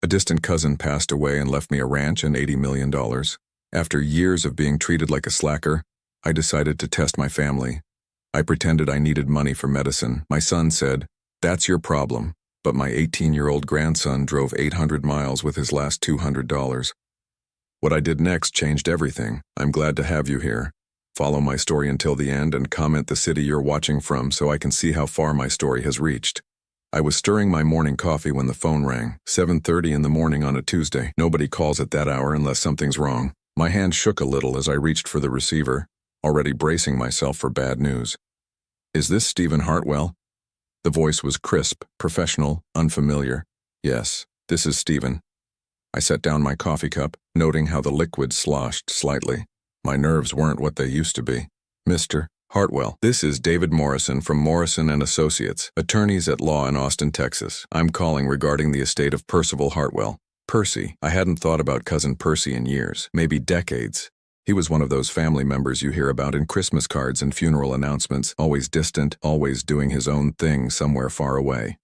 A distant cousin passed away and left me a ranch and $80 million. After years of being treated like a slacker, I decided to test my family. I pretended I needed money for medicine. My son said, "That's your problem." But my 18-year-old grandson drove 800 miles with his last $200. What I did next changed everything. I'm glad to have you here. Follow my story until the end and comment the city you're watching from so I can see how far my story has reached. I was stirring my morning coffee when the phone rang, 7:30 in the morning on a Tuesday. Nobody calls at that hour unless something's wrong. My hand shook a little as I reached for the receiver, already bracing myself for bad news. "Is this Stephen Hartwell?" The voice was crisp, professional, unfamiliar. "Yes, this is Stephen." I set down my coffee cup, noting how the liquid sloshed slightly. My nerves weren't what they used to be. "Mr. Hartwell, this is David Morrison from Morrison & Associates, attorneys at law in Austin, Texas. I'm calling regarding the estate of Percival Hartwell." Percy. I hadn't thought about Cousin Percy in years, maybe decades. He was one of those family members you hear about in Christmas cards and funeral announcements, always distant, always doing his own thing somewhere far away.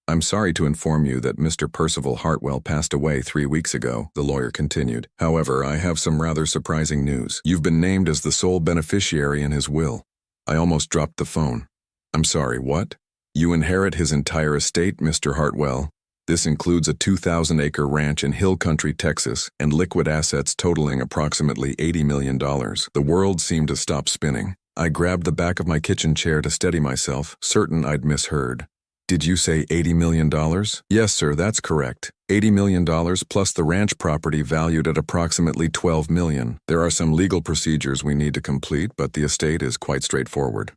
"I'm sorry to inform you that Mr. Percival Hartwell passed away 3 weeks ago," the lawyer continued. "However, I have some rather surprising news. You've been named as the sole beneficiary in his will." I almost dropped the phone. "I'm sorry, what?" "You inherit his entire estate, Mr. Hartwell. This includes a 2,000-acre ranch in Hill Country, Texas, and liquid assets totaling approximately $80 million. The world seemed to stop spinning. I grabbed the back of my kitchen chair to steady myself, certain I'd misheard. "Did you say $80 million? "Yes, sir, that's correct. $80 million plus the ranch property valued at approximately $12 million. There are some legal procedures we need to complete, but the estate is quite straightforward."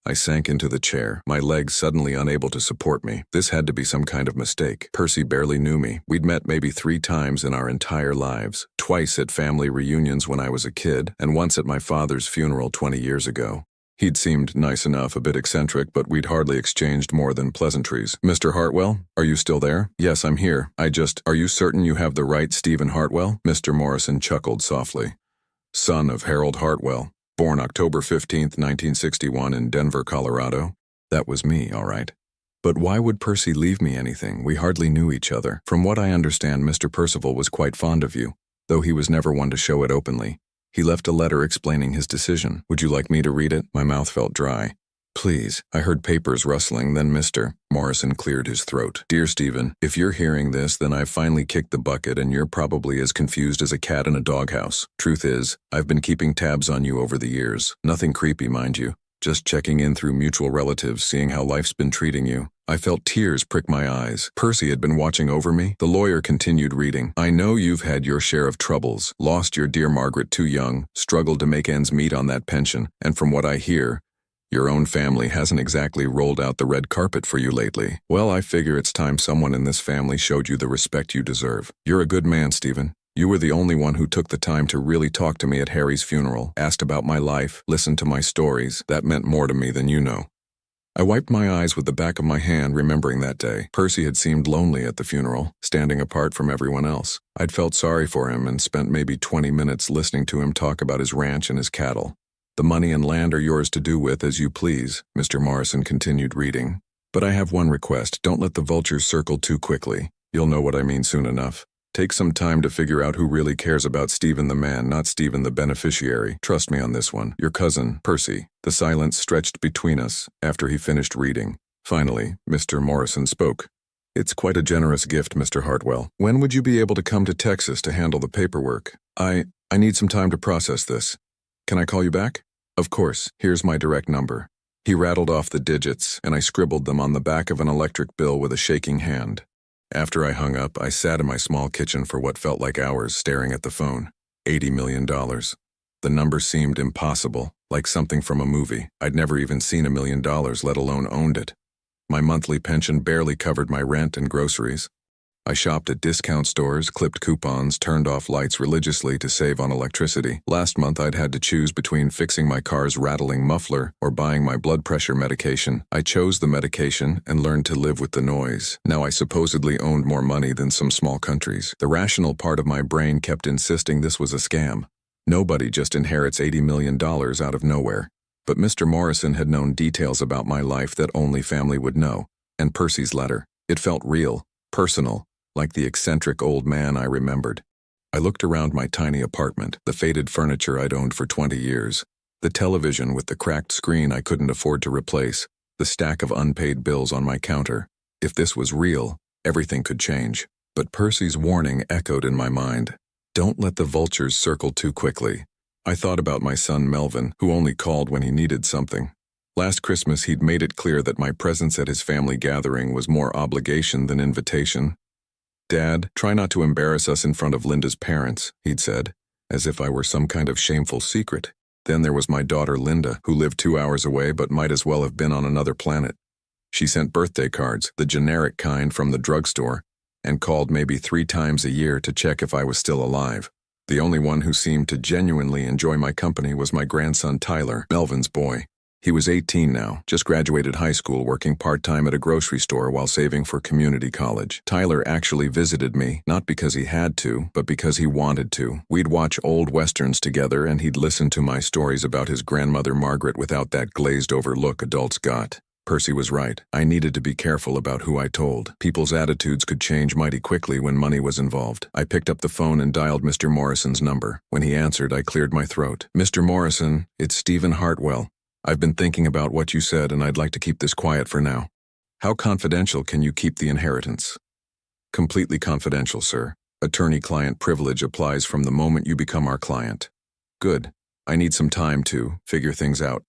I sank into the chair, my legs suddenly unable to support me. This had to be some kind of mistake. Percy barely knew me. We'd met maybe 3 times in our entire lives. Twice at family reunions when I was a kid, and once at my father's funeral 20 years ago. He'd seemed nice enough, a bit eccentric, but we'd hardly exchanged more than pleasantries. "Mr. Hartwell, are you still there?" "Yes, I'm here. Are you certain you have the right Stephen Hartwell?" Mr. Morrison chuckled softly. "Son of Harold Hartwell. Born October 15th, 1961 in Denver, Colorado." That was me, all right. But why would Percy leave me anything? We hardly knew each other. From what I understand, Mr. Percival was quite fond of you, though he was never one to show it openly. He left a letter explaining his decision. Would you like me to read it? My mouth felt dry. "Please." I heard papers rustling, then Mr. Morrison cleared his throat. "Dear Stephen, if you're hearing this, then I've finally kicked the bucket and you're probably as confused as a cat in a doghouse. Truth is, I've been keeping tabs on you over the years. Nothing creepy, mind you. Just checking in through mutual relatives, seeing how life's been treating you." I felt tears prick my eyes. Percy had been watching over me. The lawyer continued reading. "I know you've had your share of troubles, lost your dear Margaret too young, struggled to make ends meet on that pension, and from what I hear, your own family hasn't exactly rolled out the red carpet for you lately. Well, I figure it's time someone in this family showed you the respect you deserve. You're a good man, Stephen. You were the only one who took the time to really talk to me at Harry's funeral, asked about my life, listened to my stories. That meant more to me than you know." I wiped my eyes with the back of my hand, remembering that day. Percy had seemed lonely at the funeral, standing apart from everyone else. I'd felt sorry for him and spent maybe 20 minutes listening to him talk about his ranch and his cattle. "The money and land are yours to do with as you please," Mr. Morrison continued reading. "But I have one request. Don't let the vultures circle too quickly. You'll know what I mean soon enough. Take some time to figure out who really cares about Stephen the man, not Stephen the beneficiary. Trust me on this one. Your cousin, Percy." The silence stretched between us after he finished reading. Finally, Mr. Morrison spoke. "It's quite a generous gift, Mr. Hartwell. When would you be able to come to Texas to handle the paperwork? I need some time to process this. Can I call you back?" "Of course. Here's my direct number." He rattled off the digits, and I scribbled them on the back of an electric bill with a shaking hand. After I hung up, I sat in my small kitchen for what felt like hours staring at the phone. $80 million. The number seemed impossible, like something from a movie. I'd never even seen $1 million, let alone owned it. My monthly pension barely covered my rent and groceries. I shopped at discount stores, clipped coupons, turned off lights religiously to save on electricity. Last month I'd had to choose between fixing my car's rattling muffler or buying my blood pressure medication. I chose the medication and learned to live with the noise. Now I supposedly owned more money than some small countries. The rational part of my brain kept insisting this was a scam. Nobody just inherits $80 million out of nowhere. But Mr. Morrison had known details about my life that only family would know. And Percy's letter. It felt real, personal. like the eccentric old man I remembered. I looked around my tiny apartment, the faded furniture I'd owned for 20 years, the television with the cracked screen I couldn't afford to replace, the stack of unpaid bills on my counter. If this was real, everything could change. But Percy's warning echoed in my mind. Don't let the vultures circle too quickly. I thought about my son Melvin, who only called when he needed something. Last Christmas he'd made it clear that my presence at his family gathering was more obligation than invitation. "Dad, try not to embarrass us in front of Linda's parents," he'd said, as if I were some kind of shameful secret. Then there was my daughter Linda, who lived 2 hours away but might as well have been on another planet. She sent birthday cards, the generic kind from the drugstore, and called maybe 3 times a year to check if I was still alive. The only one who seemed to genuinely enjoy my company was my grandson Tyler, Melvin's boy. He was 18 now, just graduated high school working part-time at a grocery store while saving for community college. Tyler actually visited me, not because he had to, but because he wanted to. We'd watch old westerns together and he'd listen to my stories about his grandmother Margaret without that glazed-over look adults got. Percy was right. I needed to be careful about who I told. People's attitudes could change mighty quickly when money was involved. I picked up the phone and dialed Mr. Morrison's number. When he answered, I cleared my throat. "Mr. Morrison, it's Stephen Hartwell. I've been thinking about what you said and I'd like to keep this quiet for now. How confidential can you keep the inheritance?" "Completely confidential, sir. Attorney-client privilege applies from the moment you become our client." "Good. I need some time to figure things out."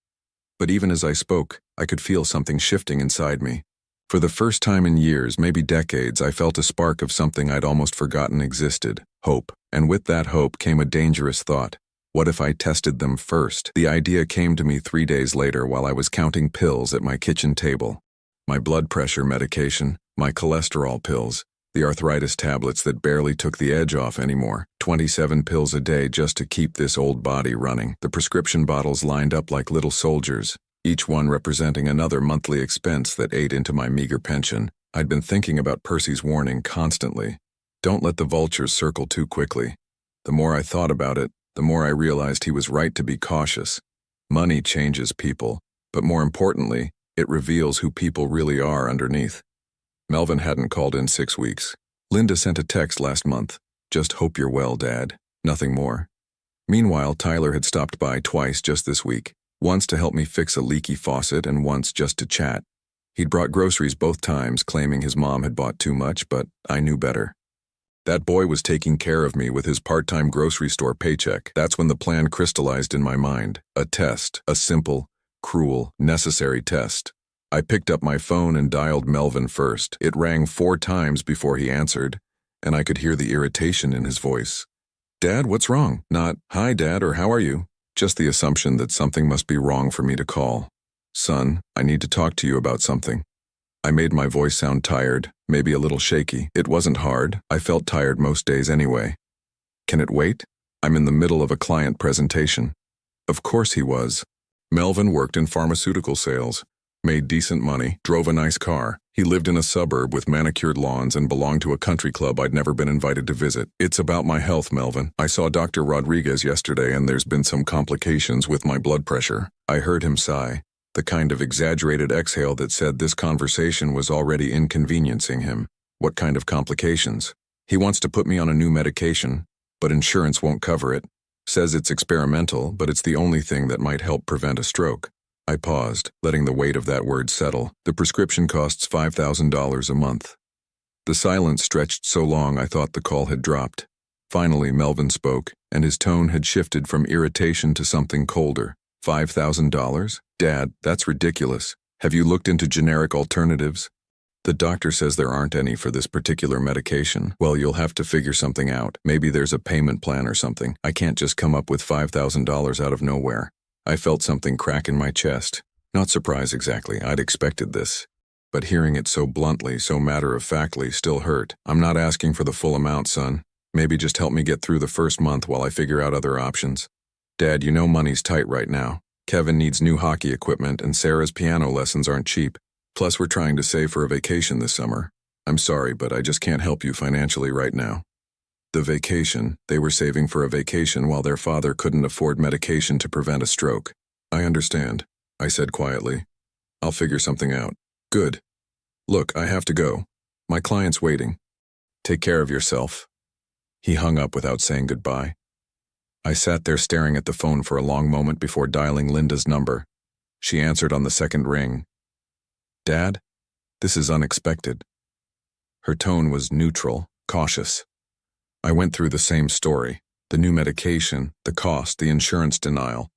But even as I spoke, I could feel something shifting inside me. For the first time in years, maybe decades, I felt a spark of something I'd almost forgotten existed: hope. And with that hope came a dangerous thought. What if I tested them first? The idea came to me 3 days later while I was counting pills at my kitchen table. My blood pressure medication, my cholesterol pills, the arthritis tablets that barely took the edge off anymore. 27 pills a day just to keep this old body running. The prescription bottles lined up like little soldiers, each one representing another monthly expense that ate into my meager pension. I'd been thinking about Percy's warning constantly. Don't let the vultures circle too quickly. The more I thought about it, the more I realized he was right to be cautious. Money changes people, but more importantly, it reveals who people really are underneath. Melvin hadn't called in 6 weeks. Linda sent a text last month. "Just hope you're well, Dad." Nothing more. Meanwhile, Tyler had stopped by twice just this week, once to help me fix a leaky faucet and once just to chat. He'd brought groceries both times, claiming his mom had bought too much, but I knew better. That boy was taking care of me with his part-time grocery store paycheck. That's when the plan crystallized in my mind. A test, a simple, cruel, necessary test. I picked up my phone and dialed Melvin first. It rang 4 times before he answered, and I could hear the irritation in his voice. "Dad, what's wrong?" Not, "Hi, Dad," or "How are you?" Just the assumption that something must be wrong for me to call. "Son, I need to talk to you about something." I made my voice sound tired, maybe a little shaky. It wasn't hard. I felt tired most days anyway. "Can it wait? I'm in the middle of a client presentation." Of course he was. Melvin worked in pharmaceutical sales, made decent money, drove a nice car. He lived in a suburb with manicured lawns and belonged to a country club I'd never been invited to visit. "It's about my health, Melvin. I saw Dr. Rodriguez yesterday and there's been some complications with my blood pressure." I heard him sigh, the kind of exaggerated exhale that said this conversation was already inconveniencing him. "What kind of complications?" "He wants to put me on a new medication, but insurance won't cover it. Says it's experimental, but it's the only thing that might help prevent a stroke." I paused, letting the weight of that word settle. "The prescription costs $5,000 a month." The silence stretched so long I thought the call had dropped. Finally, Melvin spoke, and his tone had shifted from irritation to something colder. $5,000? "Dad, that's ridiculous. Have you looked into generic alternatives?" "The doctor says there aren't any for this particular medication." "Well, you'll have to figure something out. Maybe there's a payment plan or something. I can't just come up with $5,000 out of nowhere." I felt something crack in my chest. Not surprise exactly, I'd expected this. But hearing it so bluntly, so matter-of-factly, still hurt. "I'm not asking for the full amount, son. Maybe just help me get through the first month while I figure out other options." "Dad, you know money's tight right now. Kevin needs new hockey equipment and Sarah's piano lessons aren't cheap. Plus we're trying to save for a vacation this summer. I'm sorry, but I just can't help you financially right now." The vacation. They were saving for a vacation while their father couldn't afford medication to prevent a stroke. "I understand," I said quietly. "I'll figure something out." "Good. Look, I have to go. My client's waiting." Take care of yourself." He hung up without saying goodbye. I sat there staring at the phone for a long moment before dialing Linda's number. She answered on the second ring. "Dad, this is unexpected." Her tone was neutral, cautious. I went through the same story: the new medication, the cost, the insurance denial.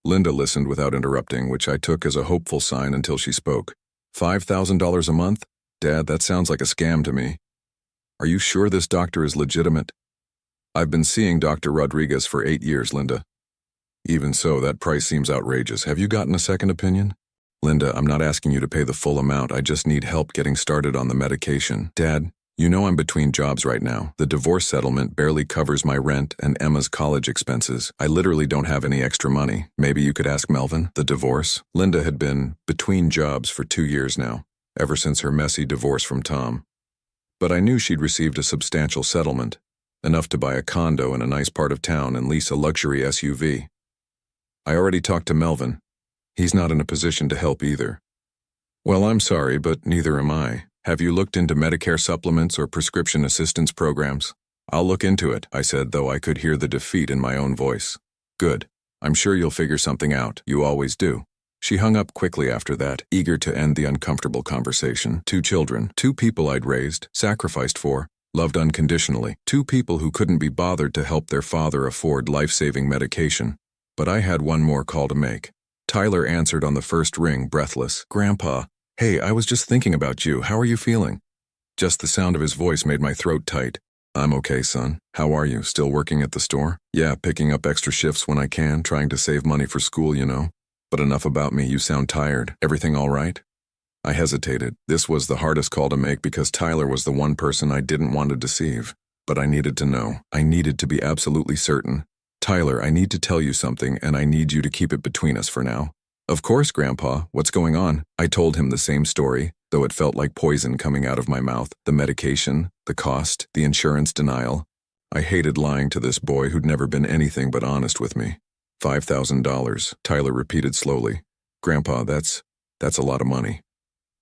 Linda listened without interrupting, which I took as a hopeful sign until she spoke. $5,000 a month? Dad, that sounds like a scam to me. Are you sure this doctor is legitimate? I've been seeing Dr. Rodriguez for 8 years, Linda. Even so, that price seems outrageous. Have you gotten a second opinion? Linda, I'm not asking you to pay the full amount. I just need help getting started on the medication. Dad, you know I'm between jobs right now. The divorce settlement barely covers my rent and Emma's college expenses. I literally don't have any extra money. Maybe you could ask Melvin. The divorce? Linda had been between jobs for 2 years now, ever since her messy divorce from Tom. But I knew she'd received a substantial settlement, enough to buy a condo in a nice part of town and lease a luxury SUV. I already talked to Melvin. He's not in a position to help either. Well, I'm sorry, but neither am I. Have you looked into Medicare supplements or prescription assistance programs? I'll look into it, I said, though I could hear the defeat in my own voice. Good. I'm sure you'll figure something out. You always do. She hung up quickly after that, eager to end the uncomfortable conversation. 2 children, 2 people I'd raised, sacrificed for, loved unconditionally. 2 people who couldn't be bothered to help their father afford life-saving medication. But I had one more call to make. Tyler answered on the first ring, breathless. "Grandpa, hey, I was just thinking about you. How are you feeling?" Just the sound of his voice made my throat tight. "I'm okay, son. How are you? Still working at the store?" "Yeah, picking up extra shifts when I can, trying to save money for school, you know. But enough about me, you sound tired. Everything all right?" I hesitated. This was the hardest call to make because Tyler was the one person I didn't want to deceive. But I needed to know. I needed to be absolutely certain. "Tyler, I need to tell you something, and I need you to keep it between us for now." "Of course, Grandpa. What's going on?" I told him the same story, though it felt like poison coming out of my mouth. The medication, the cost, the insurance denial. I hated lying to this boy who'd never been anything but honest with me. $5,000, Tyler repeated slowly. "Grandpa, that's a lot of money."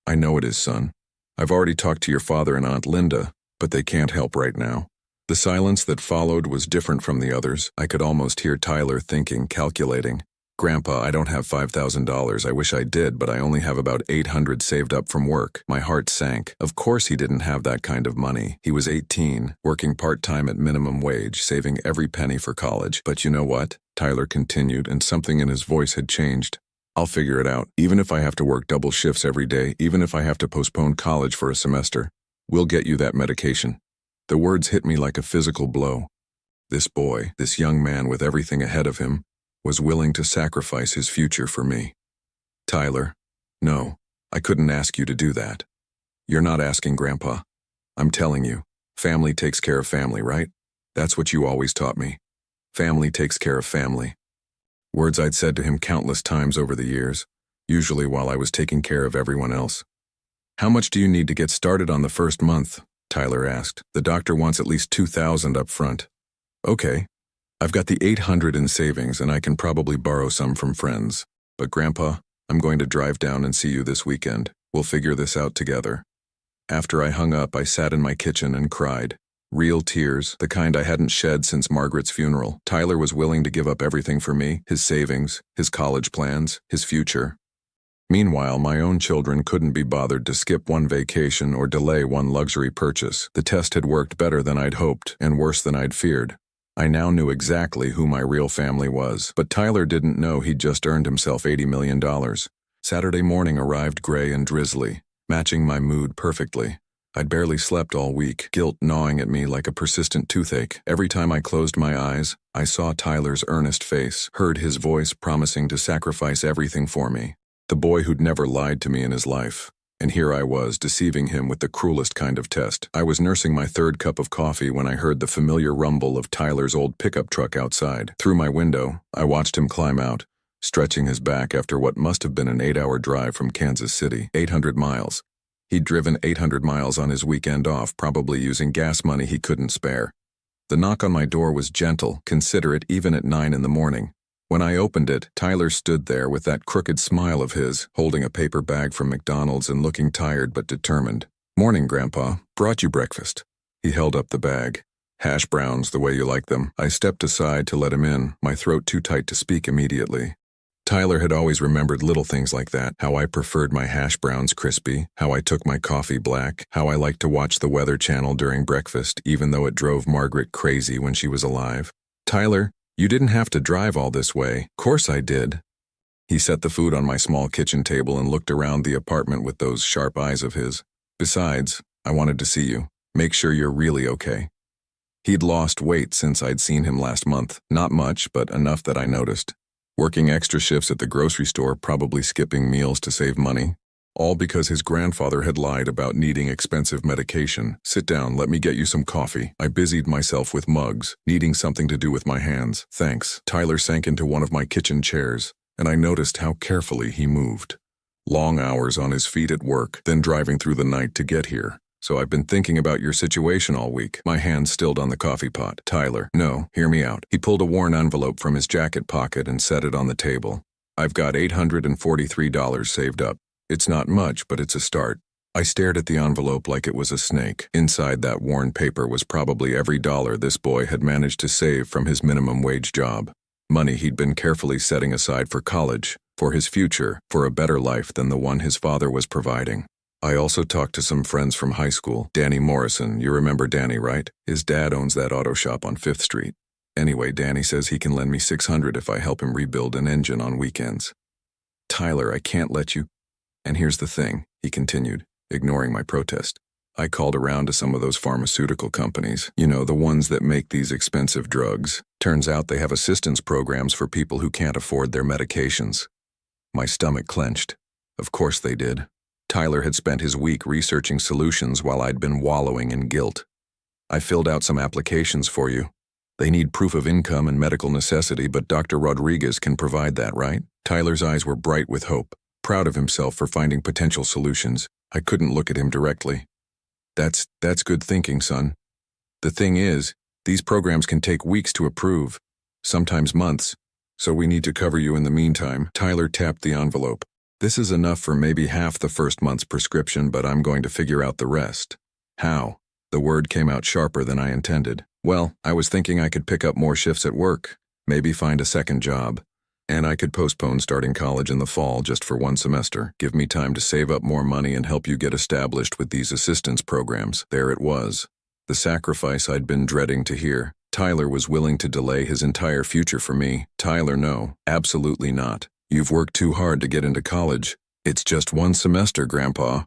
"I know it is, son. I've already talked to your father and Aunt Linda, but they can't help right now." The silence that followed was different from the others. I could almost hear Tyler thinking, calculating. "Grandpa, I don't have $5,000. I wish I did, but I only have about $800 saved up from work." My heart sank. Of course he didn't have that kind of money. He was 18, working part-time at minimum wage, saving every penny for college. "But you know what?" Tyler continued, and something in his voice had changed. "I'll figure it out. Even if I have to work double shifts every day, even if I have to postpone college for a semester, we'll get you that medication." The words hit me like a physical blow. This boy, this young man with everything ahead of him, was willing to sacrifice his future for me. "Tyler, no, I couldn't ask you to do that." "You're not asking, Grandpa. I'm telling you, family takes care of family, right? That's what you always taught me. Family takes care of family." Words I'd said to him countless times over the years, usually while I was taking care of everyone else. "How much do you need to get started on the first month?" Tyler asked. "The doctor wants at least $2,000 up front." "Okay. I've got the $800 in savings and I can probably borrow some from friends. But Grandpa, I'm going to drive down and see you this weekend. We'll figure this out together." After I hung up, I sat in my kitchen and cried. Real tears, the kind I hadn't shed since Margaret's funeral. Tyler was willing to give up everything for me, his savings, his college plans, his future. Meanwhile, my own children couldn't be bothered to skip one vacation or delay one luxury purchase. The test had worked better than I'd hoped, and worse than I'd feared. I now knew exactly who my real family was, but Tyler didn't know he'd just earned himself $80 million. Saturday morning arrived gray and drizzly, matching my mood perfectly. I'd barely slept all week, guilt gnawing at me like a persistent toothache. Every time I closed my eyes, I saw Tyler's earnest face, heard his voice promising to sacrifice everything for me. The boy who'd never lied to me in his life. And here I was, deceiving him with the cruelest kind of test. I was nursing my 3rd cup of coffee when I heard the familiar rumble of Tyler's old pickup truck outside. Through my window, I watched him climb out, stretching his back after what must have been an 8-hour drive from Kansas City, 800 miles. He'd driven 800 miles on his weekend off, probably using gas money he couldn't spare. The knock on my door was gentle, considerate even at 9 in the morning. When I opened it, Tyler stood there with that crooked smile of his, holding a paper bag from McDonald's and looking tired but determined. "Morning, Grandpa. Brought you breakfast." He held up the bag. Hash browns, the way you like them. I stepped aside to let him in, my throat too tight to speak immediately. Tyler had always remembered little things like that, how I preferred my hash browns crispy, how I took my coffee black, how I liked to watch the Weather Channel during breakfast, even though it drove Margaret crazy when she was alive. Tyler, you didn't have to drive all this way. Course I did. He set the food on my small kitchen table and looked around the apartment with those sharp eyes of his. Besides, I wanted to see you. Make sure you're really okay. He'd lost weight since I'd seen him last month. Not much, but enough that I noticed. Working extra shifts at the grocery store, probably skipping meals to save money. All because his grandfather had lied about needing expensive medication. Sit down, let me get you some coffee. I busied myself with mugs, needing something to do with my hands. Thanks. Tyler sank into one of my kitchen chairs, and I noticed how carefully he moved. Long hours on his feet at work, then driving through the night to get here. So I've been thinking about your situation all week. My hand stilled on the coffee pot. Tyler, no, hear me out. He pulled a worn envelope from his jacket pocket and set it on the table. I've got $843 saved up. It's not much, but it's a start. I stared at the envelope like it was a snake. Inside that worn paper was probably every dollar this boy had managed to save from his minimum wage job. Money he'd been carefully setting aside for college, for his future, for a better life than the one his father was providing. I also talked to some friends from high school. Danny Morrison, you remember Danny, right? His dad owns that auto shop on 5th Street. Anyway, Danny says he can lend me $600 if I help him rebuild an engine on weekends. Tyler, I can't let you. And here's the thing, he continued, ignoring my protest. I called around to some of those pharmaceutical companies, you know, the ones that make these expensive drugs. Turns out they have assistance programs for people who can't afford their medications. My stomach clenched. Of course they did. Tyler had spent his week researching solutions while I'd been wallowing in guilt. I filled out some applications for you. They need proof of income and medical necessity, but Dr. Rodriguez can provide that, right? Tyler's eyes were bright with hope, proud of himself for finding potential solutions. I couldn't look at him directly. That's good thinking, son. The thing is, these programs can take weeks to approve, sometimes months, so we need to cover you in the meantime. Tyler tapped the envelope. This is enough for maybe half the first month's prescription, but I'm going to figure out the rest. How? The word came out sharper than I intended. Well, I was thinking I could pick up more shifts at work, maybe find a second job. And I could postpone starting college in the fall just for one semester. Give me time to save up more money and help you get established with these assistance programs. There it was. The sacrifice I'd been dreading to hear. Tyler was willing to delay his entire future for me. Tyler, no, absolutely not. You've worked too hard to get into college. It's just one semester, Grandpa.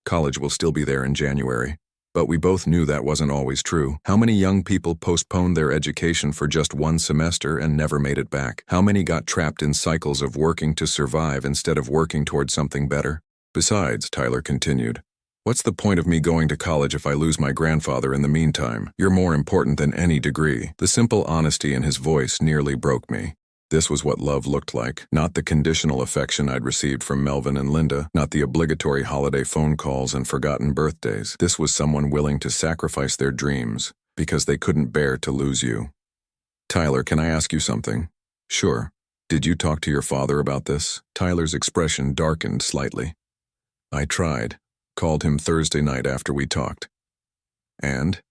College will still be there in January. But we both knew that wasn't always true. How many young people postponed their education for just one semester and never made it back? How many got trapped in cycles of working to survive instead of working toward something better? Besides, Tyler continued, what's the point of me going to college if I lose my grandfather in the meantime? You're more important than any degree. The simple honesty in his voice nearly broke me. This was what love looked like, not the conditional affection I'd received from Melvin and Linda, not the obligatory holiday phone calls and forgotten birthdays. This was someone willing to sacrifice their dreams because they couldn't bear to lose you. Tyler, can I ask you something? Sure. Did you talk to your father about this? Tyler's expression darkened slightly. I tried. Called him Thursday night after we talked. And?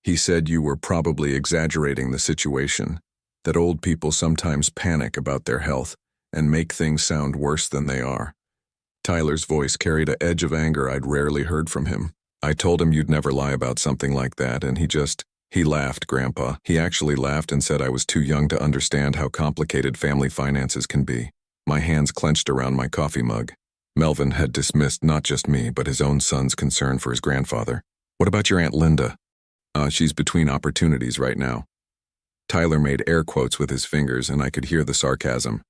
He said you were probably exaggerating the situation. That old people sometimes panic about their health and make things sound worse than they are. Tyler's voice carried an edge of anger I'd rarely heard from him. I told him you'd never lie about something like that, and he laughed, Grandpa. He actually laughed and said I was too young to understand how complicated family finances can be. My hands clenched around my coffee mug. Melvin had dismissed not just me, but his own son's concern for his grandfather. What about your Aunt Linda? She's between opportunities right now. Tyler made air quotes with his fingers, and I could hear the sarcasm.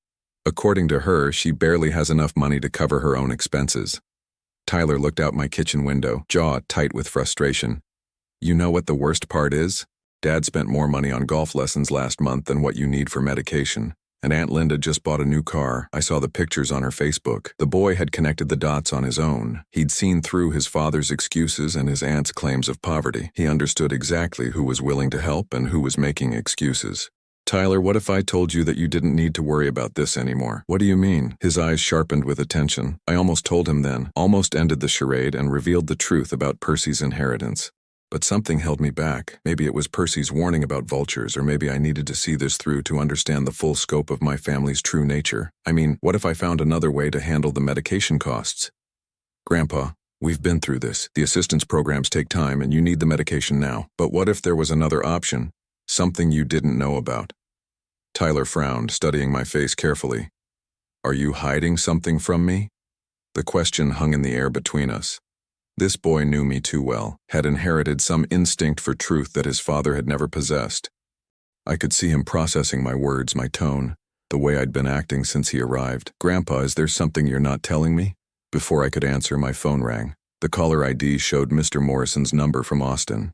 According to her, she barely has enough money to cover her own expenses. Tyler looked out my kitchen window, jaw tight with frustration. You know what the worst part is? Dad spent more money on golf lessons last month than what you need for medication. And Aunt Linda just bought a new car. I saw the pictures on her Facebook. The boy had connected the dots on his own. He'd seen through his father's excuses and his aunt's claims of poverty. He understood exactly who was willing to help and who was making excuses. Tyler, what if I told you that you didn't need to worry about this anymore? What do you mean? His eyes sharpened with attention. I almost told him then, almost ended the charade and revealed the truth about Percy's inheritance. But something held me back. Maybe it was Percy's warning about vultures, or maybe I needed to see this through to understand the full scope of my family's true nature. I mean, what if I found another way to handle the medication costs? Grandpa, we've been through this. The assistance programs take time and you need the medication now. But what if there was another option? Something you didn't know about? Tyler frowned, studying my face carefully. Are you hiding something from me? The question hung in the air between us. This boy knew me too well, had inherited some instinct for truth that his father had never possessed. I could see him processing my words, my tone, the way I'd been acting since he arrived. Grandpa, is there something you're not telling me? Before I could answer, my phone rang. The caller ID showed Mr. Morrison's number from Austin.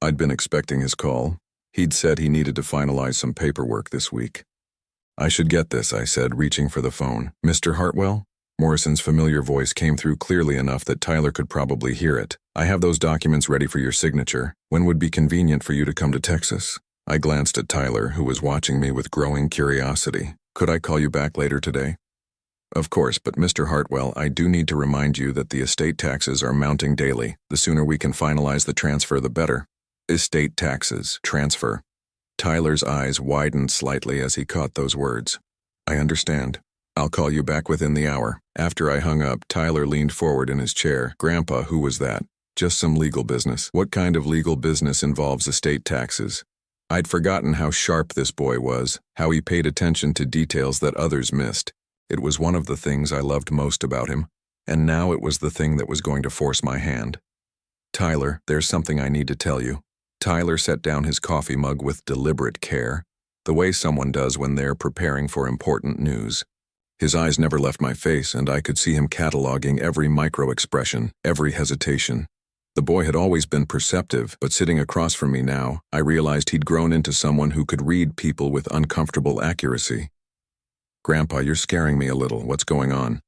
I'd been expecting his call. He'd said he needed to finalize some paperwork this week. I should get this, I said, reaching for the phone. Mr. Hartwell? Morrison's familiar voice came through clearly enough that Tyler could probably hear it. I have those documents ready for your signature. When would be convenient for you to come to Texas? I glanced at Tyler, who was watching me with growing curiosity. Could I call you back later today? Of course, but Mr. Hartwell, I do need to remind you that the estate taxes are mounting daily. The sooner we can finalize the transfer, the better. Estate taxes, transfer. Tyler's eyes widened slightly as he caught those words. I understand. I'll call you back within the hour. After I hung up, Tyler leaned forward in his chair. Grandpa, who was that? Just some legal business. What kind of legal business involves estate taxes? I'd forgotten how sharp this boy was, how he paid attention to details that others missed. It was one of the things I loved most about him, and now it was the thing that was going to force my hand. Tyler, there's something I need to tell you. Tyler set down his coffee mug with deliberate care, the way someone does when they're preparing for important news. His eyes never left my face, and I could see him cataloging every micro-expression, every hesitation. The boy had always been perceptive, but sitting across from me now, I realized he'd grown into someone who could read people with uncomfortable accuracy. Grandpa, you're scaring me a little. What's going on?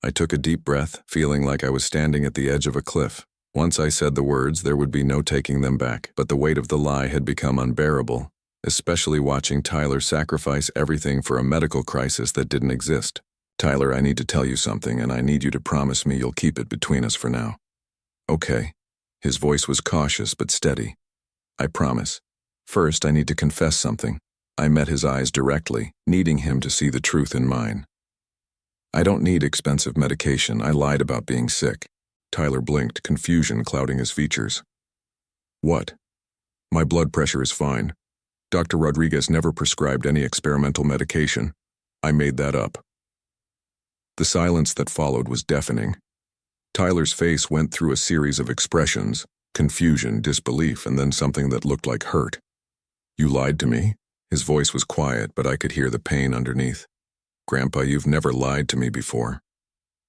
I took a deep breath, feeling like I was standing at the edge of a cliff. Once I said the words, there would be no taking them back, but the weight of the lie had become unbearable, especially watching Tyler sacrifice everything for a medical crisis that didn't exist. Tyler, I need to tell you something, and I need you to promise me you'll keep it between us for now. Okay. His voice was cautious but steady. I promise. First, I need to confess something. I met his eyes directly, needing him to see the truth in mine. I don't need expensive medication. I lied about being sick. Tyler blinked, confusion clouding his features. What? My blood pressure is fine. Dr. Rodriguez never prescribed any experimental medication. I made that up. The silence that followed was deafening. Tyler's face went through a series of expressions, confusion, disbelief, and then something that looked like hurt. You lied to me? His voice was quiet, but I could hear the pain underneath. Grandpa, you've never lied to me before.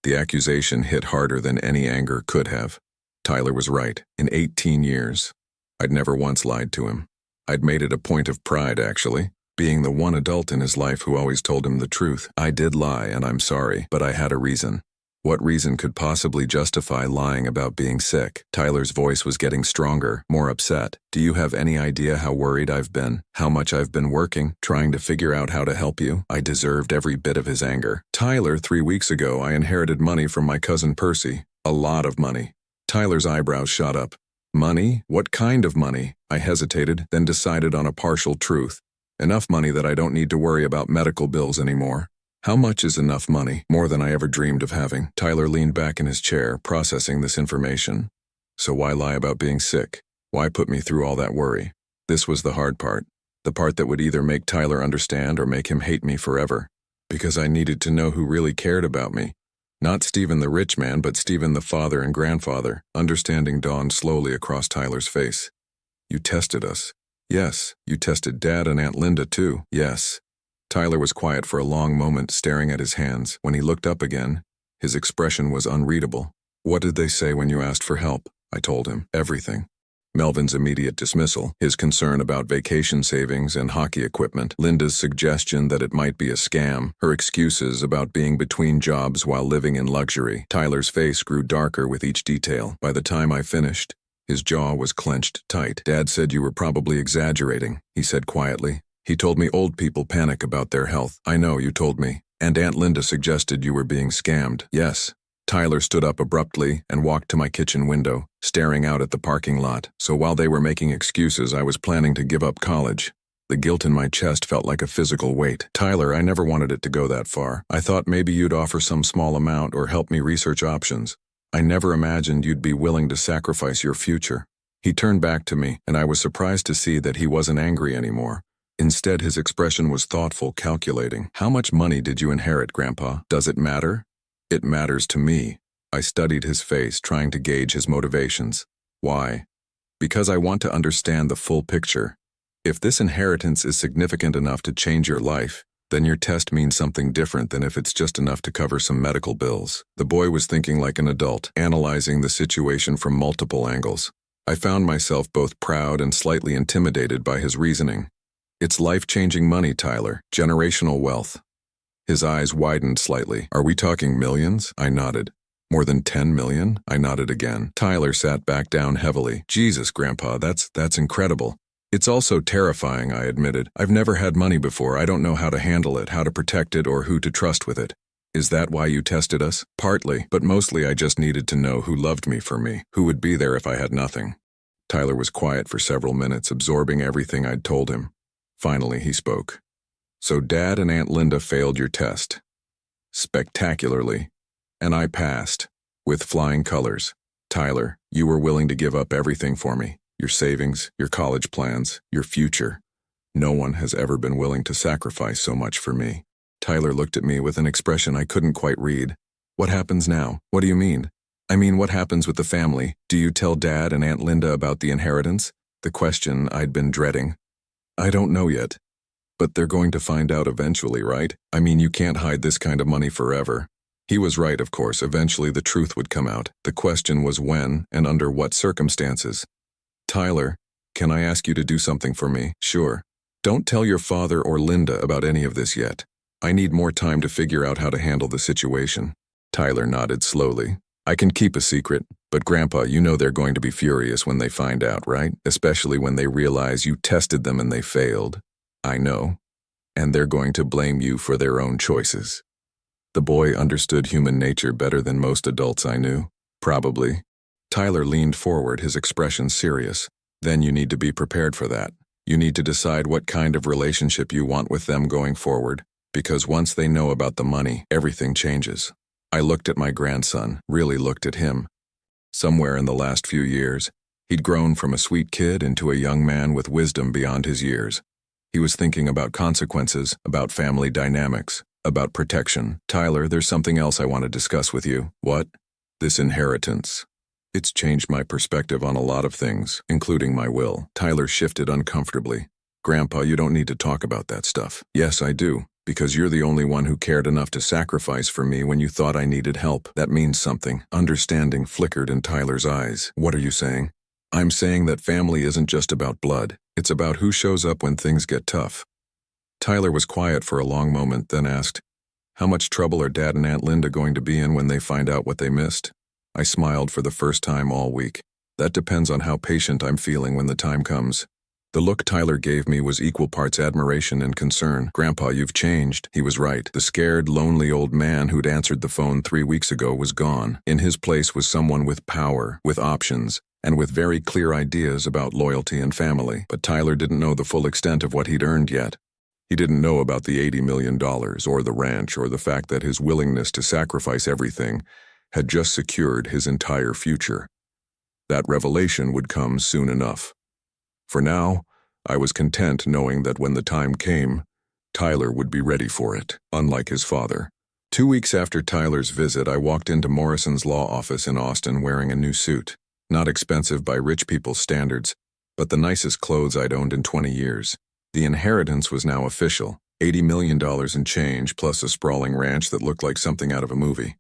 The accusation hit harder than any anger could have. Tyler was right. In 18 years, I'd never once lied to him. I'd made it a point of pride, actually, being the one adult in his life who always told him the truth. I did lie, and I'm sorry, but I had a reason. What reason could possibly justify lying about being sick? Tyler's voice was getting stronger, more upset. Do you have any idea how worried I've been? How much I've been working, trying to figure out how to help you? I deserved every bit of his anger. Tyler, 3 weeks ago, I inherited money from my cousin Percy. A lot of money. Tyler's eyebrows shot up. Money? What kind of money? I hesitated, then decided on a partial truth. Enough money that I don't need to worry about medical bills anymore. How much is enough money? More than I ever dreamed of having. Tyler leaned back in his chair, processing this information. So why lie about being sick? Why put me through all that worry? This was the hard part. The part that would either make Tyler understand or make him hate me forever. Because I needed to know who really cared about me. Not Stephen the rich man, but Stephen the father and grandfather. Understanding dawned slowly across Tyler's face. You tested us. Yes. You tested Dad and Aunt Linda too. Yes. Tyler was quiet for a long moment, staring at his hands. When he looked up again, his expression was unreadable. What did they say when you asked for help? I told him. Everything. Melvin's immediate dismissal, his concern about vacation savings and hockey equipment, Linda's suggestion that it might be a scam, her excuses about being between jobs while living in luxury. Tyler's face grew darker with each detail. By the time I finished, his jaw was clenched tight. Dad said you were probably exaggerating, he said quietly. He told me old people panic about their health. I know, you told me. And Aunt Linda suggested you were being scammed. Yes. Tyler stood up abruptly and walked to my kitchen window, staring out at the parking lot. So while they were making excuses, I was planning to give up college. The guilt in my chest felt like a physical weight. Tyler, I never wanted it to go that far. I thought maybe you'd offer some small amount or help me research options. I never imagined you'd be willing to sacrifice your future. He turned back to me, and I was surprised to see that he wasn't angry anymore. Instead, his expression was thoughtful, calculating. How much money did you inherit, Grandpa? Does it matter? It matters to me. I studied his face, trying to gauge his motivations. Why? Because I want to understand the full picture. If this inheritance is significant enough to change your life, then your test means something different than if it's just enough to cover some medical bills. The boy was thinking like an adult, analyzing the situation from multiple angles. I found myself both proud and slightly intimidated by his reasoning. It's life-changing money, Tyler. Generational wealth. His eyes widened slightly. Are we talking millions? I nodded. More than 10 million? I nodded again. Tyler sat back down heavily. Jesus, Grandpa, that's incredible. It's also terrifying, I admitted. I've never had money before. I don't know how to handle it, how to protect it, or who to trust with it. Is that why you tested us? Partly, but mostly I just needed to know who loved me for me, who would be there if I had nothing. Tyler was quiet for several minutes, absorbing everything I'd told him. Finally, he spoke. So Dad and Aunt Linda failed your test. Spectacularly. And I passed. With flying colors. Tyler, you were willing to give up everything for me. Your savings, your college plans, your future. No one has ever been willing to sacrifice so much for me. Tyler looked at me with an expression I couldn't quite read. What happens now? What do you mean? I mean, what happens with the family? Do you tell Dad and Aunt Linda about the inheritance? The question I'd been dreading. I don't know yet. But they're going to find out eventually, right? I mean, you can't hide this kind of money forever. He was right, of course. Eventually the truth would come out. The question was when and under what circumstances. Tyler, can I ask you to do something for me? Sure. Don't tell your father or Linda about any of this yet. I need more time to figure out how to handle the situation. Tyler nodded slowly. I can keep a secret, but Grandpa, you know they're going to be furious when they find out, right? Especially when they realize you tested them and they failed. I know. And they're going to blame you for their own choices. The boy understood human nature better than most adults I knew. Probably. Tyler leaned forward, his expression serious. Then you need to be prepared for that. You need to decide what kind of relationship you want with them going forward, because once they know about the money, everything changes. I looked at my grandson, really looked at him. Somewhere in the last few years, he'd grown from a sweet kid into a young man with wisdom beyond his years. He was thinking about consequences, about family dynamics, about protection. Tyler, there's something else I want to discuss with you. What? This inheritance. It's changed my perspective on a lot of things, including my will. Tyler shifted uncomfortably. Grandpa, you don't need to talk about that stuff. Yes, I do, because you're the only one who cared enough to sacrifice for me when you thought I needed help. That means something. Understanding flickered in Tyler's eyes. What are you saying? I'm saying that family isn't just about blood. It's about who shows up when things get tough. Tyler was quiet for a long moment, then asked, How much trouble are Dad and Aunt Linda going to be in when they find out what they missed? I smiled for the first time all week. That depends on how patient I'm feeling when the time comes. The look Tyler gave me was equal parts admiration and concern. Grandpa, you've changed. He was right. The scared, lonely old man who'd answered the phone 3 weeks ago was gone. In his place was someone with power, with options, and with very clear ideas about loyalty and family. But Tyler didn't know the full extent of what he'd earned yet. He didn't know about the $80 million or the ranch or the fact that his willingness to sacrifice everything had just secured his entire future. That revelation would come soon enough. For now, I was content knowing that when the time came, Tyler would be ready for it, unlike his father. 2 weeks after Tyler's visit, I walked into Morrison's law office in Austin wearing a new suit. Not expensive by rich people's standards, but the nicest clothes I'd owned in 20 years. The inheritance was now official, $80 million in change plus a sprawling ranch that looked like something out of a movie.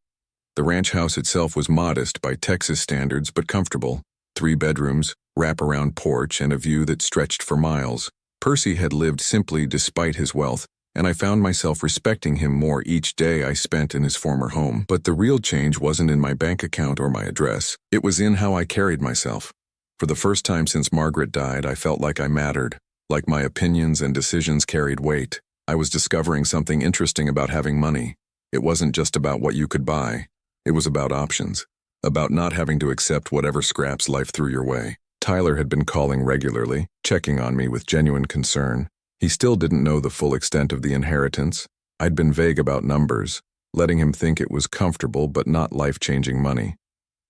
The ranch house itself was modest by Texas standards but comfortable. 3 bedrooms, wraparound porch, and a view that stretched for miles. Percy had lived simply despite his wealth, and I found myself respecting him more each day I spent in his former home. But the real change wasn't in my bank account or my address. It was in how I carried myself. For the first time since Margaret died, I felt like I mattered, like my opinions and decisions carried weight. I was discovering something interesting about having money. It wasn't just about what you could buy. It was about options, about not having to accept whatever scraps life threw your way. Tyler had been calling regularly, checking on me with genuine concern. He still didn't know the full extent of the inheritance. I'd been vague about numbers, letting him think it was comfortable but not life-changing money.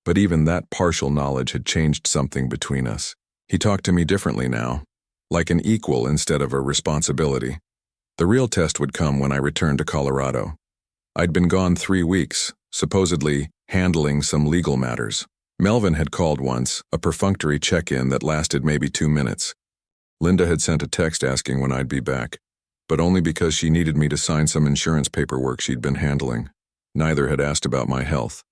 But even that partial knowledge had changed something between us. He talked to me differently now, like an equal instead of a responsibility. The real test would come when I returned to Colorado. I'd been gone 3 weeks, supposedly handling some legal matters. Melvin had called once, a perfunctory check-in that lasted maybe 2 minutes. Linda had sent a text asking when I'd be back, but only because she needed me to sign some insurance paperwork she'd been handling. Neither had asked about my health.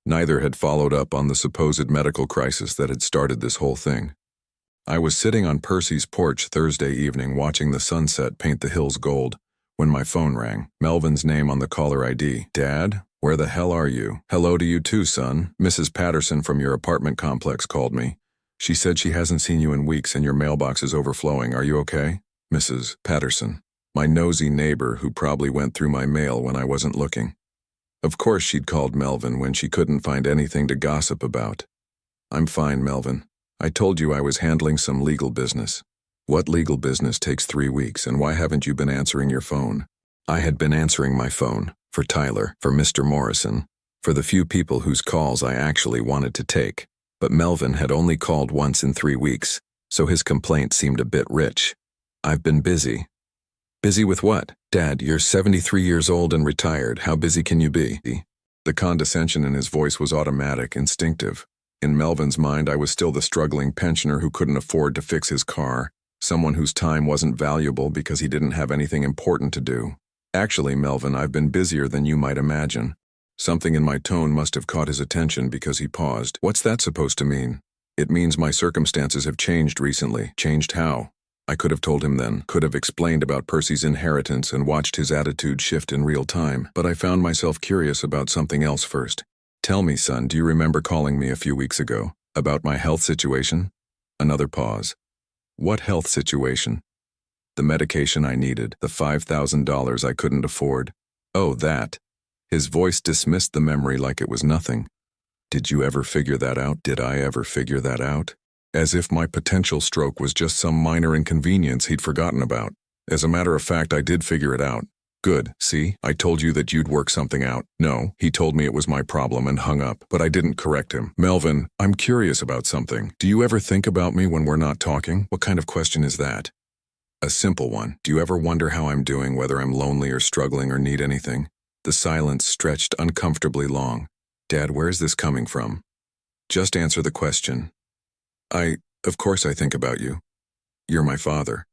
Neither had followed up on the supposed medical crisis that had started this whole thing. I was sitting on Percy's porch Thursday evening watching the sunset paint the hills gold when my phone rang. Melvin's name on the caller ID. "Dad, where the hell are you?" "Hello to you too, son. Mrs. Patterson from your apartment complex called me. She said she hasn't seen you in weeks and your mailbox is overflowing. Are you okay?" Mrs. Patterson, my nosy neighbor who probably went through my mail when I wasn't looking. Of course she'd called Melvin when she couldn't find anything to gossip about. "I'm fine, Melvin. I told you I was handling some legal business." "What legal business takes 3 weeks, and why haven't you been answering your phone?" I had been answering my phone, for Tyler, for Mr. Morrison, for the few people whose calls I actually wanted to take. But Melvin had only called once in 3 weeks, so his complaint seemed a bit rich. "I've been busy." "Busy with what?" "Dad, you're 73 years old and retired. How busy can you be?" The condescension in his voice was automatic, instinctive. In Melvin's mind, I was still the struggling pensioner who couldn't afford to fix his car, someone whose time wasn't valuable because he didn't have anything important to do. "Actually, Melvin, I've been busier than you might imagine." Something in my tone must have caught his attention because he paused. "What's that supposed to mean?" "It means my circumstances have changed recently." "Changed how?" I could have told him then, could have explained about Percy's inheritance and watched his attitude shift in real time, but I found myself curious about something else first. "Tell me, son, do you remember calling me a few weeks ago about my health situation?" Another pause. "What health situation?" "The medication I needed, the $5,000 I couldn't afford." "Oh, that." His voice dismissed the memory like it was nothing. "Did you ever figure that out?" "Did I ever figure that out?" As if my potential stroke was just some minor inconvenience he'd forgotten about. "As a matter of fact, I did figure it out." "Good, see? I told you that you'd work something out." "No, he told me it was my problem and hung up, but I didn't correct him." "Melvin, I'm curious about something. Do you ever think about me when we're not talking?" "What kind of question is that?" "A simple one. Do you ever wonder how I'm doing, whether I'm lonely or struggling or need anything?" The silence stretched uncomfortably long. "Dad, where's this coming from?" "Just answer the question." Of course I think about you. You're my father.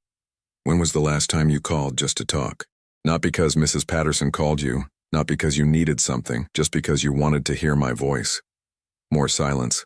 When was the last time you called just to talk? Not because Mrs. Patterson called you, not because you needed something, just because you wanted to hear my voice." More silence.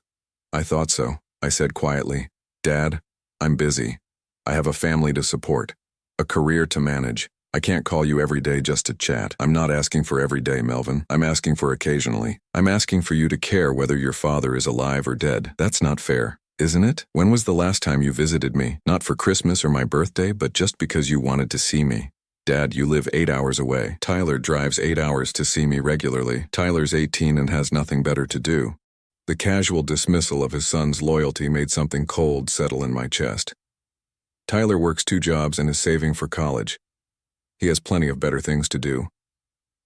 "I thought so," I said quietly. "Dad, I'm busy. I have a family to support, a career to manage. I can't call you every day just to chat." "I'm not asking for every day, Melvin. I'm asking for occasionally. I'm asking for you to care whether your father is alive or dead." "That's not fair, isn't it? When was the last time you visited me? Not for Christmas or my birthday, but just because you wanted to see me." "Dad, you live 8 hours away. Tyler drives 8 hours to see me regularly. Tyler's 18 and has nothing better to do." The casual dismissal of his son's loyalty made something cold settle in my chest. "Tyler works 2 jobs and is saving for college. He has plenty of better things to do.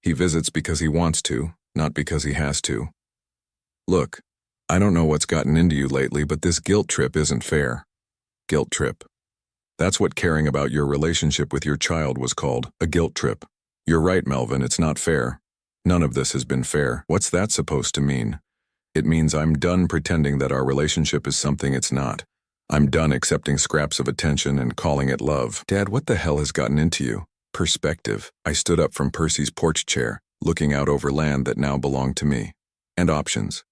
He visits because he wants to, not because he has to. Look, I don't know what's gotten into you lately, but this guilt trip isn't fair." Guilt trip. That's what caring about your relationship with your child was called, a guilt trip. You're right, Melvin, it's not fair. None of this has been fair. What's that supposed to mean? It means I'm done pretending that our relationship is something it's not. I'm done accepting scraps of attention and calling it love. Dad, what the hell has gotten into you? Perspective. I stood up from Percy's porch chair, looking out over land that now belonged to me. And options.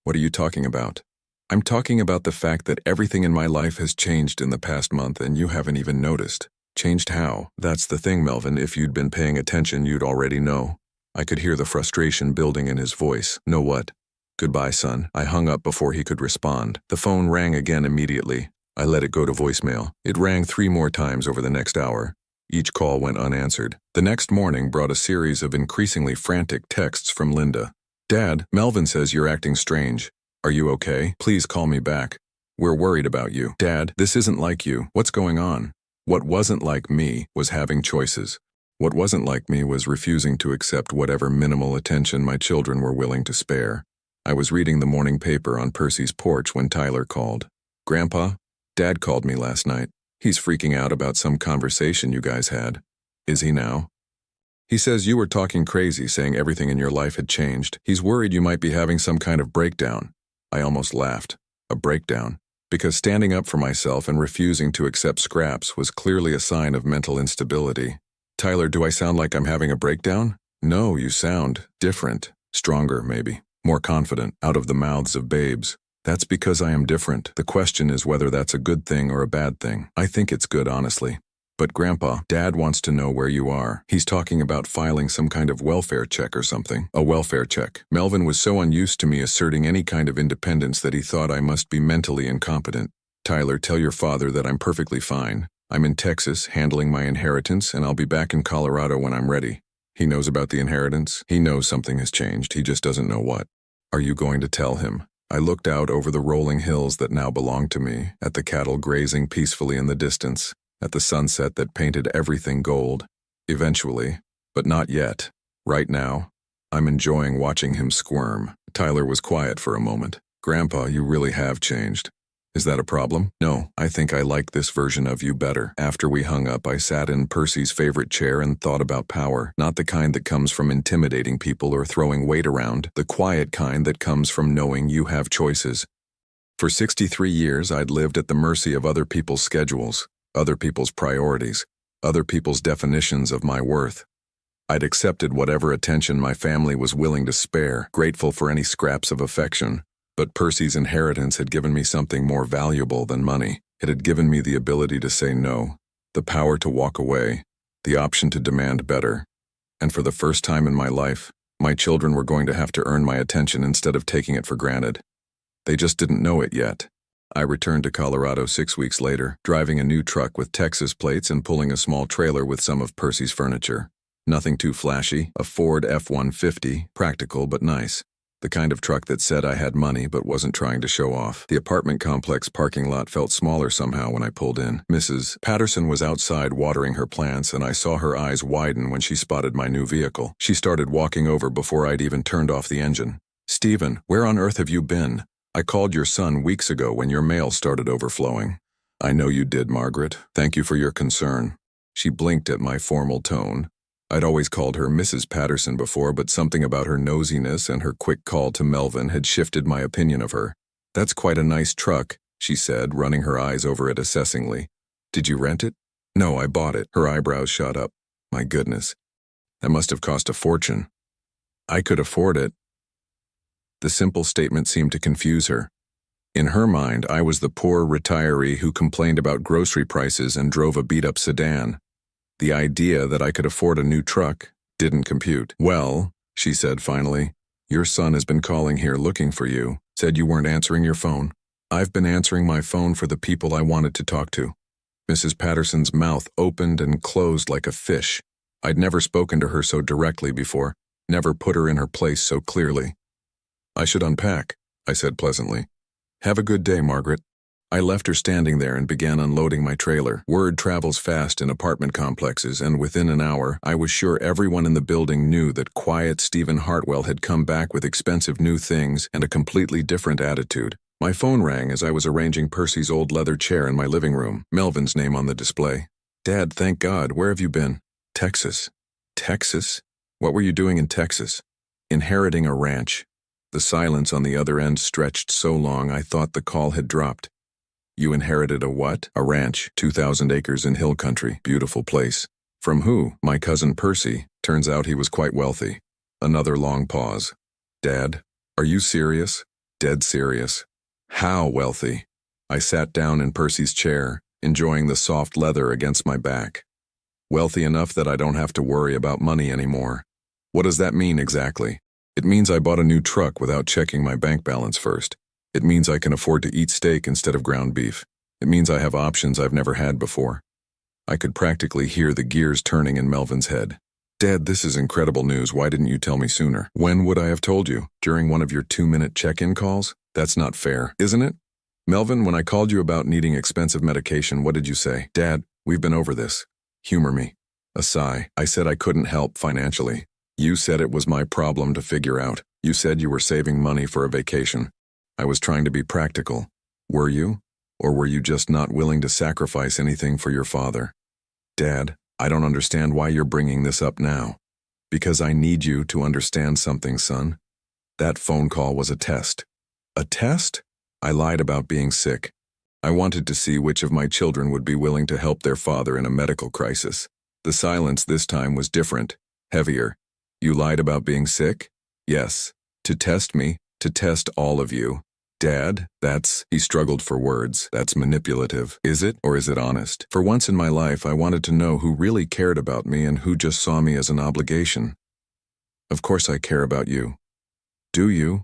What are you talking about? I'm talking about the fact that everything in my life has changed in the past month and you haven't even noticed. Changed how? That's the thing, Melvin. If you'd been paying attention, you'd already know. I could hear the frustration building in his voice. Know what? Goodbye, son. I hung up before he could respond. The phone rang again immediately. I let it go to voicemail. It rang 3 more times over the next hour. Each call went unanswered. The next morning brought a series of increasingly frantic texts from Linda. Dad, Melvin says you're acting strange. Are you okay? Please call me back. We're worried about you. Dad, this isn't like you. What's going on? What wasn't like me was having choices. What wasn't like me was refusing to accept whatever minimal attention my children were willing to spare. I was reading the morning paper on Percy's porch when Tyler called. Grandpa, Dad called me last night. He's freaking out about some conversation you guys had. Is he now? He says you were talking crazy, saying everything in your life had changed. He's worried you might be having some kind of breakdown. I almost laughed. A breakdown. Because standing up for myself and refusing to accept scraps was clearly a sign of mental instability. Tyler, do I sound like I'm having a breakdown? No, you sound different. Stronger, maybe. More confident, out of the mouths of babes. That's because I am different. The question is whether that's a good thing or a bad thing. I think it's good, honestly. But Grandpa, Dad wants to know where you are. He's talking about filing some kind of welfare check or something. A welfare check. Melvin was so unused to me asserting any kind of independence that he thought I must be mentally incompetent. Tyler, tell your father that I'm perfectly fine. I'm in Texas, handling my inheritance, and I'll be back in Colorado when I'm ready. He knows about the inheritance. He knows something has changed. He just doesn't know what. Are you going to tell him? I looked out over the rolling hills that now belonged to me, at the cattle grazing peacefully in the distance, at the sunset that painted everything gold. Eventually, but not yet. Right now, I'm enjoying watching him squirm. Tyler was quiet for a moment. Grandpa, you really have changed. Is that a problem? No, I think I like this version of you better. After we hung up, I sat in Percy's favorite chair and thought about power, not the kind that comes from intimidating people or throwing weight around, the quiet kind that comes from knowing you have choices. For 63 years, I'd lived at the mercy of other people's schedules, other people's priorities, other people's definitions of my worth. I'd accepted whatever attention my family was willing to spare, grateful for any scraps of affection. But Percy's inheritance had given me something more valuable than money. It had given me the ability to say no, the power to walk away, the option to demand better. And for the first time in my life, my children were going to have to earn my attention instead of taking it for granted. They just didn't know it yet. I returned to Colorado 6 weeks later, driving a new truck with Texas plates and pulling a small trailer with some of Percy's furniture. Nothing too flashy, a Ford F-150, practical but nice. The kind of truck that said I had money but wasn't trying to show off. The apartment complex parking lot felt smaller somehow when I pulled in. Mrs. Patterson was outside watering her plants, and I saw her eyes widen when she spotted my new vehicle. She started walking over before I'd even turned off the engine. Stephen, where on earth have you been? I called your son weeks ago when your mail started overflowing. I know you did, Margaret. Thank you for your concern. She blinked at my formal tone. I'd always called her Mrs. Patterson before, but something about her nosiness and her quick call to Melvin had shifted my opinion of her. That's quite a nice truck, she said, running her eyes over it assessingly. Did you rent it? No, I bought it. Her eyebrows shot up. My goodness. That must have cost a fortune. I could afford it. The simple statement seemed to confuse her. In her mind, I was the poor retiree who complained about grocery prices and drove a beat-up sedan. The idea that I could afford a new truck didn't compute. Well, she said finally, your son has been calling here looking for you, said you weren't answering your phone. I've been answering my phone for the people I wanted to talk to. Mrs. Patterson's mouth opened and closed like a fish. I'd never spoken to her so directly before, never put her in her place so clearly. I should unpack, I said pleasantly. Have a good day, Margaret. I left her standing there and began unloading my trailer. Word travels fast in apartment complexes, and within an hour, I was sure everyone in the building knew that quiet Stephen Hartwell had come back with expensive new things and a completely different attitude. My phone rang as I was arranging Percy's old leather chair in my living room, Melvin's name on the display. Dad, thank God, where have you been? Texas. Texas? What were you doing in Texas? Inheriting a ranch. The silence on the other end stretched so long I thought the call had dropped. You inherited a what? A ranch, 2,000 acres in hill country, beautiful place. From who? My cousin Percy. Turns out he was quite wealthy. Another long pause. Dad, are you serious? Dead serious. How wealthy? I sat down in Percy's chair, enjoying the soft leather against my back. Wealthy enough that I don't have to worry about money anymore. What does that mean exactly? It means I bought a new truck without checking my bank balance first. It means I can afford to eat steak instead of ground beef. It means I have options I've never had before. I could practically hear the gears turning in Melvin's head. Dad, this is incredible news. Why didn't you tell me sooner? When would I have told you? During one of your 2-minute check-in calls? That's not fair, isn't it? Melvin, when I called you about needing expensive medication, what did you say? Dad, we've been over this. Humor me. A sigh. I said I couldn't help financially. You said it was my problem to figure out. You said you were saving money for a vacation. I was trying to be practical. Were you? Or were you just not willing to sacrifice anything for your father? Dad, I don't understand why you're bringing this up now. Because I need you to understand something, son. That phone call was a test. A test? I lied about being sick. I wanted to see which of my children would be willing to help their father in a medical crisis. The silence this time was different, heavier. You lied about being sick? Yes. To test me, to test all of you. Dad, he struggled for words. That's manipulative. Is it, or is it honest? For once in my life, I wanted to know who really cared about me and who just saw me as an obligation. Of course I care about you. Do you?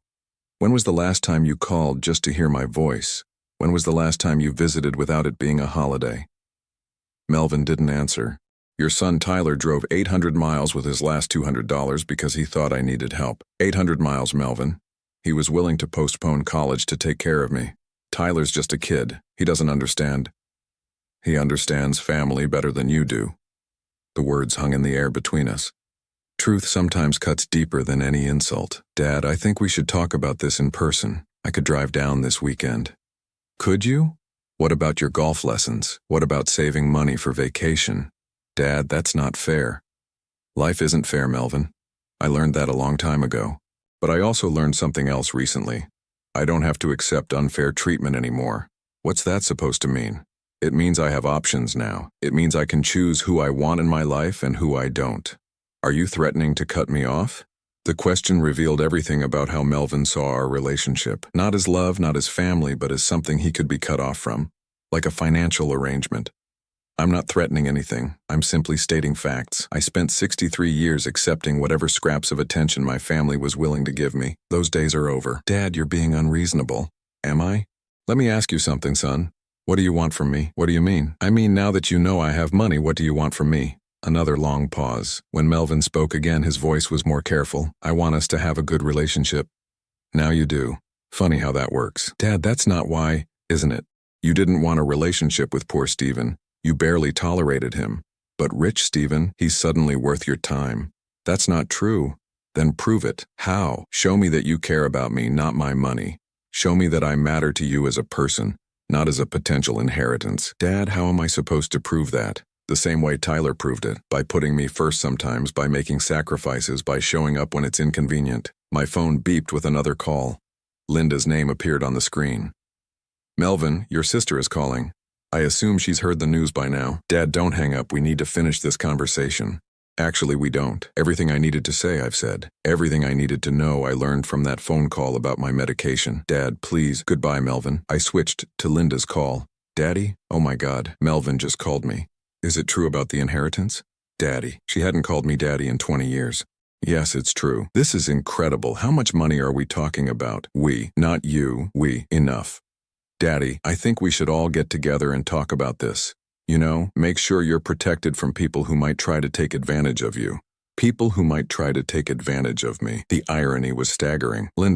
When was the last time you called just to hear my voice? When was the last time you visited without it being a holiday? Melvin didn't answer. Your son Tyler drove 800 miles with his last $200 because he thought I needed help. 800 miles, Melvin. He was willing to postpone college to take care of me. Tyler's just a kid. He doesn't understand. He understands family better than you do. The words hung in the air between us. Truth sometimes cuts deeper than any insult. Dad, I think we should talk about this in person. I could drive down this weekend. Could you? What about your golf lessons? What about saving money for vacation? Dad, that's not fair. Life isn't fair, Melvin. I learned that a long time ago. But I also learned something else recently. I don't have to accept unfair treatment anymore. What's that supposed to mean? It means I have options now. It means I can choose who I want in my life and who I don't. Are you threatening to cut me off? The question revealed everything about how Melvin saw our relationship. Not as love, not as family, but as something he could be cut off from. Like a financial arrangement. I'm not threatening anything. I'm simply stating facts. I spent 63 years accepting whatever scraps of attention my family was willing to give me. Those days are over. Dad, you're being unreasonable. Am I? Let me ask you something, son. What do you want from me? What do you mean? I mean, now that you know I have money, what do you want from me? Another long pause. When Melvin spoke again, his voice was more careful. I want us to have a good relationship. Now you do. Funny how that works. Dad, that's not why, isn't it? You didn't want a relationship with poor Stephen. You barely tolerated him. But rich Stephen, he's suddenly worth your time. That's not true. Then prove it. How? Show me that you care about me, not my money. Show me that I matter to you as a person, not as a potential inheritance. Dad, how am I supposed to prove that? The same way Tyler proved it, by putting me first sometimes, by making sacrifices, by showing up when it's inconvenient. My phone beeped with another call. Linda's name appeared on the screen. Melvin, your sister is calling. I assume she's heard the news by now. Dad, don't hang up. We need to finish this conversation. Actually, we don't. Everything I needed to say, I've said. Everything I needed to know, I learned from that phone call about my medication. Dad, please. Goodbye, Melvin. I switched to Linda's call. Daddy? Oh my God. Melvin just called me. Is it true about the inheritance? Daddy. She hadn't called me Daddy in 20 years. Yes, it's true. This is incredible. How much money are we talking about? We, not you. We. Enough. Daddy, I think we should all get together and talk about this. You know, make sure you're protected from people who might try to take advantage of you. People who might try to take advantage of me. The irony was staggering. Linda